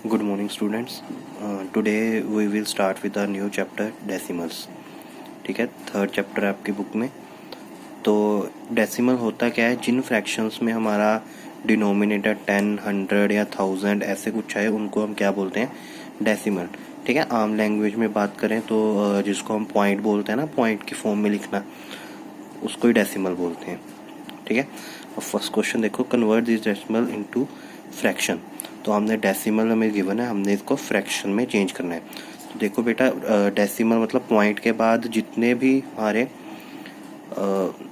Good morning students. Today we will start with our new chapter decimals. ठीक है, third chapter है आपकी book में. तो डेसिमल होता क्या है, जिन फ्रैक्शंस में हमारा डिनोमिनेटर 10, 100 या 1000 ऐसे कुछ है उनको हम क्या बोलते हैं, डेसिमल. ठीक है, आम लैंग्वेज में बात करें तो जिसको हम पॉइंट बोलते हैं ना, पॉइंट की फॉर्म में लिखना, उसको ही डेसिमल बोलते हैं. ठीक है, अब फर्स्ट क्वेश्चन देखो, convert this decimal into fraction. तो हमने डेसिमल हमें गिवन है, हमने इसको फ्रैक्शन में चेंज करना है. तो देखो बेटा, डेसिमल मतलब पॉइंट के बाद जितने भी हमारे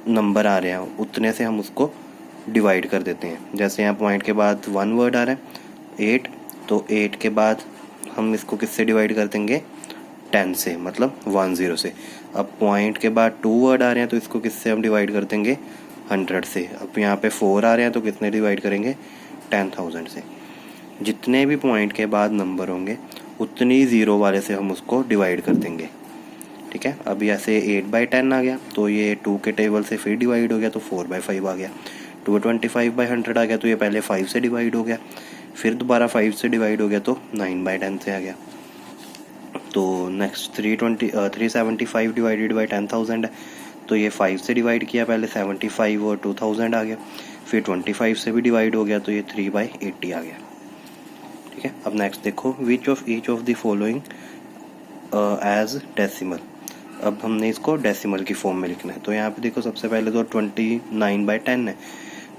नंबर आ रहे हैं उतने से हम उसको डिवाइड कर देते हैं. जैसे यहाँ पॉइंट के बाद 1 वर्ड आ रहा है 8, तो 8 के बाद हम इसको किससे डिवाइड कर देंगे, 10 से, मतलब 10 से. अब पॉइंट के बाद 2 वर्ड आ रहे हैं तो इसको किससे हम डिवाइड कर देंगे, 100 से. अब यहाँ पे 4 आ रहे हैं तो कितने डिवाइड करेंगे, 10,000 से. जितने भी पॉइंट के बाद नंबर होंगे उतनी ज़ीरो वाले से हम उसको डिवाइड कर देंगे. ठीक है, अब ऐसे 8/10 आ गया तो ये 2 के टेबल से फिर डिवाइड हो गया तो 4/5 आ गया. 225/100 आ गया तो ये पहले 5 से डिवाइड हो गया, फिर दोबारा 5 से डिवाइड हो गया तो 9/10 से आ गया. तो नेक्स्ट 375 डिवाइडेड बाई 10,000 है, तो ये 5 से डिवाइड किया पहले, 75 और 2000 आ गया, फिर 25 से भी डिवाइड हो गया तो ये 3/80 आ गया. ठीक है, अब नेक्स्ट देखो, which of each of the following as decimal. अब हमने इसको डेसिमल की फॉर्म में लिखना है. तो यहाँ पे देखो, सबसे पहले तो 29/10 है,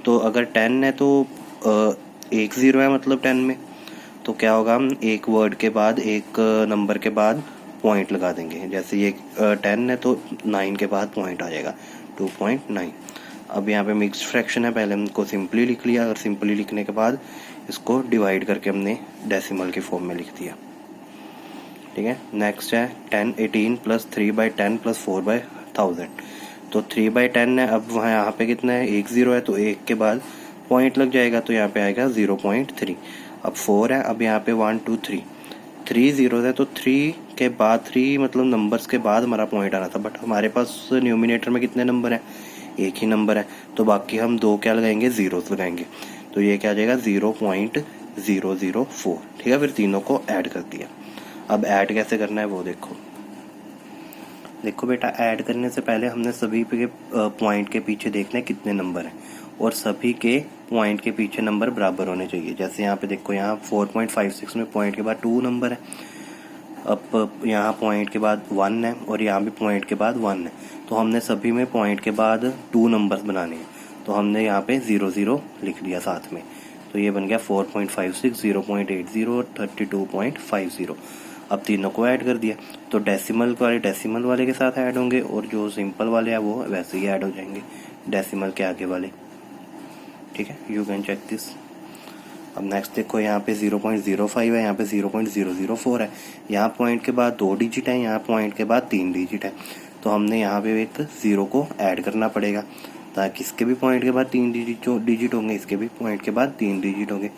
तो अगर 10 है तो एक ज़ीरो है मतलब 10 में, तो क्या होगा, हम एक वर्ड के बाद, एक नंबर के बाद पॉइंट लगा देंगे. जैसे ये 10 है तो 9 के बाद पॉइंट आ जाएगा 2.9. अब यहाँ पे मिक्स्ड फ्रैक्शन है, पहले हमको सिंपली लिख लिया और सिंपली लिखने के बाद इसको डिवाइड करके हमने डेसिमल की फॉर्म में लिख दिया. ठीक है, नेक्स्ट है 1018 प्लस 3/10 प्लस 4/1000. तो 3/10 है, अब वहाँ यहाँ पे कितना है, एक ज़ीरो है तो एक के बाद पॉइंट लग जाएगा तो यहाँ पे आएगा 0.3. अब 4 है, अब यहाँ पे 1 2 3 ज़ीरो है तो 3 के बाद 3 मतलब नंबर्स के बाद हमारा पॉइंट आना था, बट हमारे पास न्यूमिनेटर में कितने नंबर हैं, एक ही नंबर है, तो बाकी हम दो क्या लगाएंगे, ज़ीरोस लगाएंगे. तो ये क्या आ जाएगा 0.004. ठीक है, फिर तीनों को ऐड कर दिया. अब ऐड कैसे करना है वो देखो. देखो बेटा, ऐड करने से पहले हमने सभी के पॉइंट के पीछे देखना है कितने नंबर हैं, और सभी के पॉइंट के पीछे नंबर बराबर होने चाहिए. जैसे यहाँ पे देखो, यहाँ 4.56 में पॉइंट के बाद 2 नंबर है, अब यहाँ पॉइंट के बाद 1 है और यहाँ भी पॉइंट के बाद 1 है, तो हमने सभी में पॉइंट के बाद 2 नंबर्स बनाने हैं. तो हमने यहाँ पे 0 लिख दिया साथ में, तो ये बन गया 4.56, 0.80 और 32.50. अब तीनों को ऐड कर दिया, तो डेसिमल वाले के साथ ऐड होंगे और जो सिंपल वाले हैं वो वैसे ही ऐड हो जाएंगे डेसिमल के आगे वाले. ठीक है, यू कैन चेक दिस. अब नेक्स्ट देखो, यहाँ पे 0.05 है, यहाँ पे 0.004 है. यहाँ पॉइंट के बाद 2 डिजिट है, यहाँ पॉइंट के बाद 3 डिजिट है, तो हमने यहाँ पे एक 0 को ऐड करना पड़ेगा, ताकि इसके भी पॉइंट के बाद 3 डिजिट होंगे, इसके भी पॉइंट के बाद 3 डिजिट होंगे.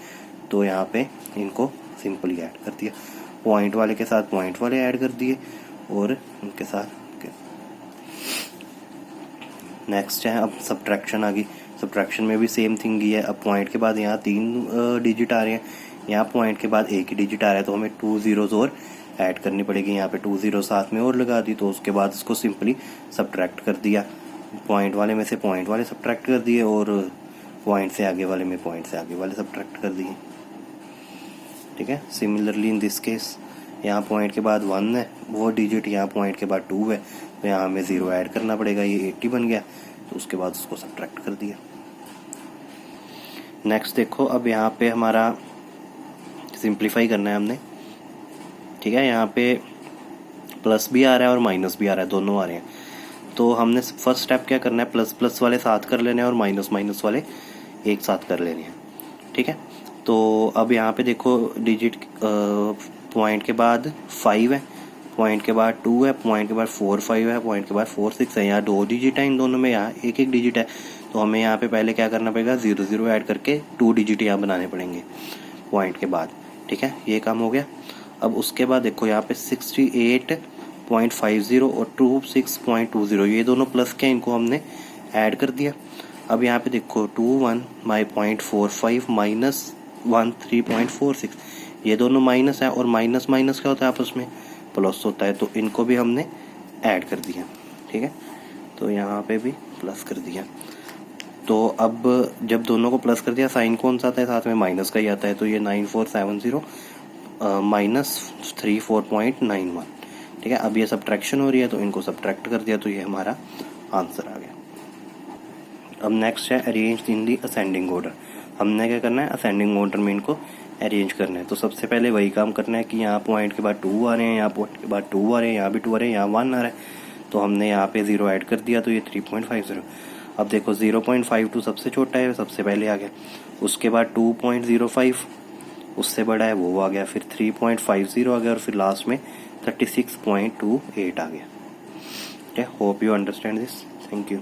तो यहाँ पे इनको सिंपली ऐड कर दिया, पॉइंट वाले के साथ पॉइंट वाले ऐड कर दिए और उनके साथ. नेक्स्ट है, अब सब्ट्रैक्शन आ गई. सब्ट्रैक्शन में भी सेम थिंग ही है. अब पॉइंट के बाद यहाँ 3 डिजिट आ रहे हैं, यहाँ पॉइंट के बाद एक ही डिजिट आ रहा है, तो हमें 2 ज़ीरोज़ और ऐड करनी पड़ेगी. यहाँ पे 2 ज़ीरो साथ में और लगा दी, तो उसके बाद उसको सिंपली सब्ट्रैक्ट कर दिया. पॉइंट वाले में से पॉइंट वाले सब्ट्रैक्ट कर दिए और पॉइंट से आगे वाले में पॉइंट से आगे वाले सब्ट्रैक्ट कर दिए. ठीक है, सिमिलरली इन दिस केस, यहाँ पॉइंट के बाद 1 है वो डिजिट, यहाँ पॉइंट के बाद 2 है, तो यहाँ हमें 0 ऐड करना पड़ेगा. ये 80 बन गया, तो उसके बाद उसको सब्ट्रैक्ट कर दिया. नेक्स्ट देखो, अब यहाँ पे हमारा सिंप्लीफाई करना है हमने. ठीक है, यहाँ पे प्लस भी आ रहा है और माइनस भी आ रहा है, दोनों आ रहे हैं. तो हमने फर्स्ट स्टेप क्या करना है, प्लस प्लस वाले साथ कर लेने हैं और माइनस माइनस वाले एक साथ कर लेने हैं. ठीक है, तो अब यहाँ पे देखो, डिजिट पॉइंट के बाद 5 है, पॉइंट के बाद 2 है, पॉइंट के बाद 4 5 है, पॉइंट के बाद 4 6 है. यहाँ 2 डिजिट है इन दोनों में, यहाँ एक एक डिजिट है, तो हमें यहाँ पे पहले क्या करना पड़ेगा, 0 ऐड करके 2 डिजिट यहाँ बनाने पड़ेंगे पॉइंट के बाद. ठीक है, ये काम हो गया. अब उसके बाद देखो, यहाँ पे 68.50 और 26.20, ये दोनों प्लस के, इनको हमने ऐड कर दिया. अब यहाँ पे देखो 21/0.45 माइनस 13.46, ये दोनों माइनस है और माइनस माइनस क्या होता है आपस में, प्लस होता है, तो इनको भी हमने ऐड कर दिया, ठीक है। तो यहाँ पे भी प्लस कर दिया। तो अब जब दोनों को प्लस कर दिया, साइन कौन सा आता है, साथ में माइनस का ही आता है, तो ये 9470 -34.91, ठीक है। अब ये सब्ट्रैक्शन हो रही है तो इनको सब्ट्रैक्ट कर दिया, तो ये हमारा आंसर आ गया। अब नेक्स्ट है arrange in the ascending order. हमने क्या करना है, असेंडिंग ऑर्डर में इनको अरेंज करना है। तो सबसे पहले वही काम करना है कि यहाँ पॉइंट के बाद 2 आ रहे हैं, यहाँ पॉइंट के बाद 2 आ रहे हैं, यहाँ भी 2 आ रहे हैं, यहाँ 1 आ रहा है, तो हमने यहाँ पे 0 ऐड कर दिया, तो ये 3.50। अब देखो 0.52 सबसे छोटा है, सबसे पहले आ गया, उसके बाद 2.05 उससे बड़ा है वो आ गया, फिर 3.50 आ गया, और फिर लास्ट में 36.28 आ गया। Hope you understand this. Thank you.